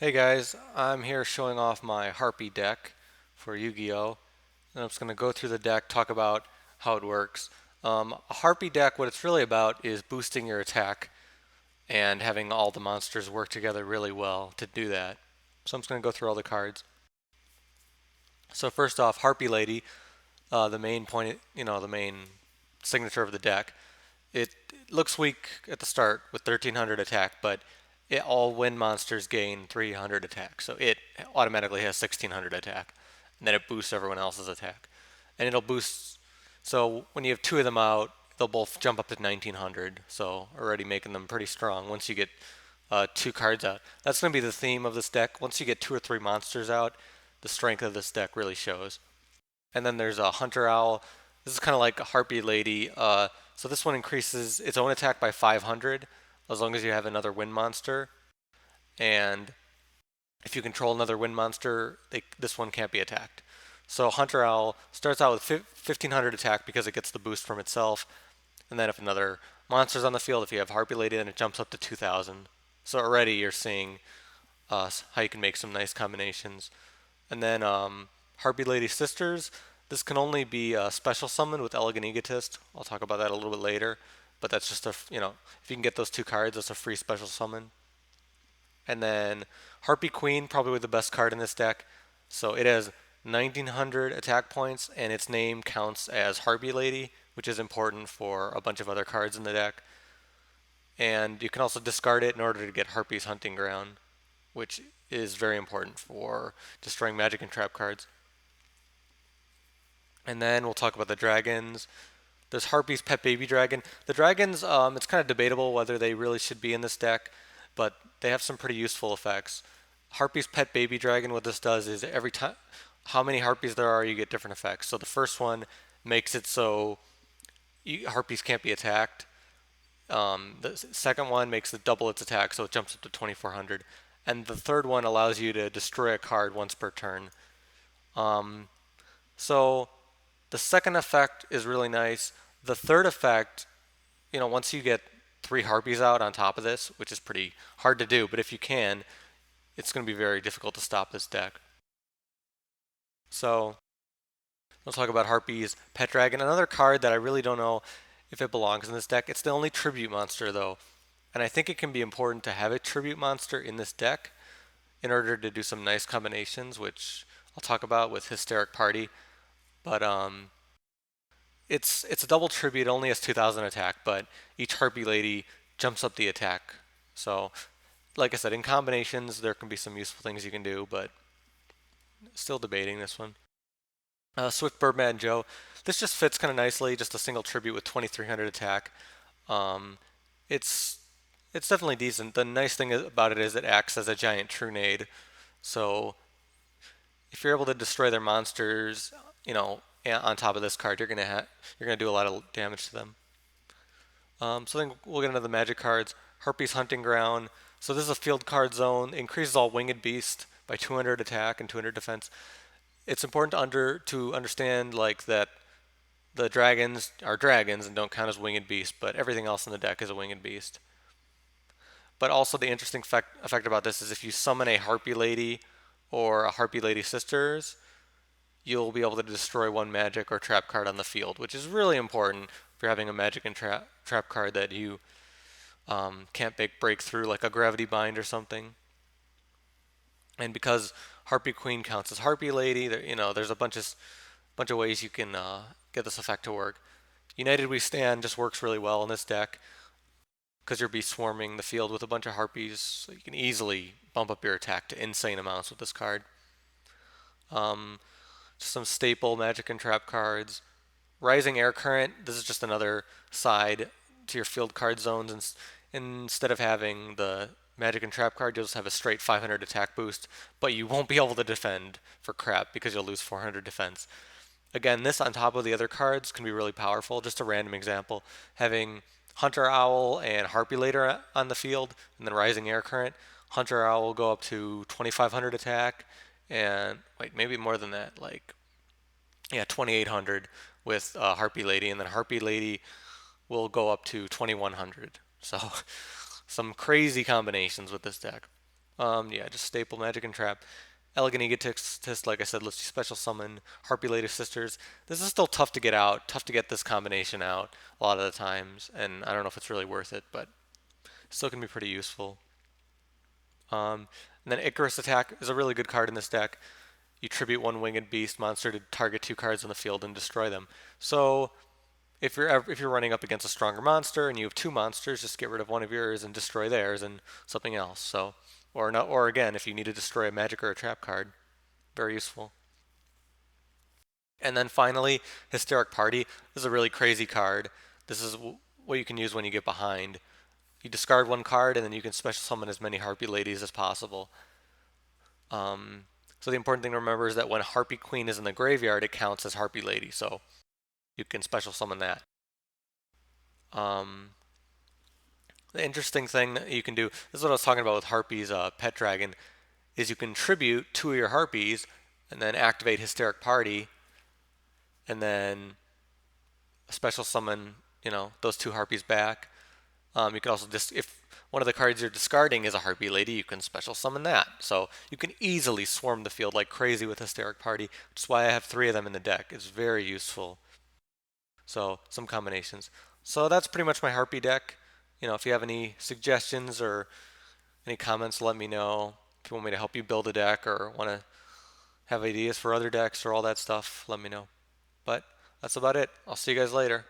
Hey guys, I'm here showing off my Harpie deck for Yu-Gi-Oh! And I'm just going to go through the deck, talk about how it works. A Harpie deck, what it's really about is boosting your attack and having all the monsters work together really well to do that. So I'm just going to go through all the cards. So first off, Harpie Lady, the main point, the main signature of the deck. It looks weak at the start with 1300 attack, but all wind monsters gain 300 attack, so it automatically has 1600 attack, and then it boosts everyone else's attack, and it'll boost. So when you have two of them out, they'll both jump up to 1900. So already making them pretty strong once you get two cards out. That's going to be the theme of this deck. Once you get two or three monsters out, the strength of this deck really shows. And then there's a Hunter Owl. This is kind of like a Harpie Lady. So this one increases its own attack by 500 as long as you have another wind monster. And if you control another wind monster, this one can't be attacked. So Hunter Owl starts out with 1500 attack because it gets the boost from itself. And then if another monster's on the field, if you have Harpie Lady, then it jumps up to 2000. So already you're seeing how you can make some nice combinations. And then Harpie Lady Sisters, this can only be a special summon with Elegant Egotist. I'll talk about that a little bit later. But that's just if you can get those two cards, that's a free special summon. And then Harpie Queen, probably the best card in this deck. So it has 1900 attack points, and its name counts as Harpie Lady, which is important for a bunch of other cards in the deck. And you can also discard it in order to get Harpie's Hunting Ground, which is very important for destroying magic and trap cards. And then we'll talk about the dragons. There's Harpie's Pet Baby Dragon. The dragons, it's kind of debatable whether they really should be in this deck, but they have some pretty useful effects. Harpie's Pet Baby Dragon, what this does is every time, how many Harpies there are, you get different effects. So the first one makes it so Harpies can't be attacked. The second one makes it double its attack, so it jumps up to 2400. And the third one allows you to destroy a card once per turn. So the second effect is really nice. The third effect, once you get three Harpies out on top of this, which is pretty hard to do, but if you can, it's going to be very difficult to stop this deck. So let's talk about Harpie's Pet Dragon. Another card that I really don't know if it belongs in this deck. It's the only tribute monster though, and I think it can be important to have a tribute monster in this deck in order to do some nice combinations, which I'll talk about with Hysteric Party. But it's a double tribute. It only has 2000 attack, but each Harpie Lady jumps up the attack. So, like I said, in combinations there can be some useful things you can do, but still debating this one. Swift Birdman Joe. This just fits kind of nicely. Just a single tribute with 2300 attack. Um, it's it's definitely decent. The nice thing about it is it acts as a giant Trunade. So if you're able to destroy their monsters, on top of this card, you're gonna do a lot of damage to them. So then we'll get into the magic cards. Harpie's Hunting Ground. So this is a field card zone. Increases all winged beast by 200 attack and 200 defense. It's important to understand like that the dragons are dragons and don't count as winged beast, but everything else in the deck is a winged beast. But also the interesting effect about this is if you summon a Harpie Lady or a Harpie Lady Sisters, you'll be able to destroy one magic or trap card on the field, which is really important if you're having a magic and trap card that you can't break through, like a Gravity Bind or something. And because Harpie Queen counts as Harpie Lady, there's a bunch of ways you can get this effect to work. United We Stand just works really well in this deck because you'll be swarming the field with a bunch of Harpies, so you can easily bump up your attack to insane amounts with this card. Um, some staple magic and trap cards. Rising Air Current, this is just another side to your field card zones. Instead of having the magic and trap card, you'll just have a straight 500 attack boost, but you won't be able to defend for crap because you'll lose 400 defense. Again, this on top of the other cards can be really powerful. Just a random example, having Hunter Owl and Harpie Lady on the field, and then Rising Air Current. Hunter Owl will go up to 2500 attack, and wait, maybe more than that, like, yeah, 2800 with Harpie Lady, and then Harpie Lady will go up to 2100. So some crazy combinations with this deck. Yeah, just staple magic and trap. Elegant Egotist, like I said, lets you special summon Harpie Lady Sisters. This is still tough to get out, tough to get this combination out a lot of the times, and I don't know if it's really worth it, but still can be pretty useful. And then Icarus Attack is a really good card in this deck. You tribute one winged beast monster to target 2 cards on the field and destroy them. So if you're running up against a stronger monster and you have 2 monsters, just get rid of one of yours and destroy theirs and something else. So or not, or again, if you need to destroy a magic or a trap card, very useful. And then finally, Hysteric Party. This is a really crazy card. This is what you can use when you get behind. You discard 1 card and then you can special summon as many Harpie Ladies as possible. So the important thing to remember is that when Harpie Queen is in the graveyard, it counts as Harpie Lady. So you can special summon that. Um, the interesting thing that you can do, this is what I was talking about with Harpies Pet Dragon, is you can tribute 2 of your Harpies and then activate Hysteric Party and then special summon, those 2 Harpies back. You can also just, if one of the cards you're discarding is a Harpie Lady, you can special summon that. So you can easily swarm the field like crazy with Hysteric Party, which is why I have 3 of them in the deck. It's very useful. So some combinations. So that's pretty much my Harpie deck. If you have any suggestions or any comments, let me know. If you want me to help you build a deck or want to have ideas for other decks or all that stuff, let me know. But that's about it. I'll see you guys later.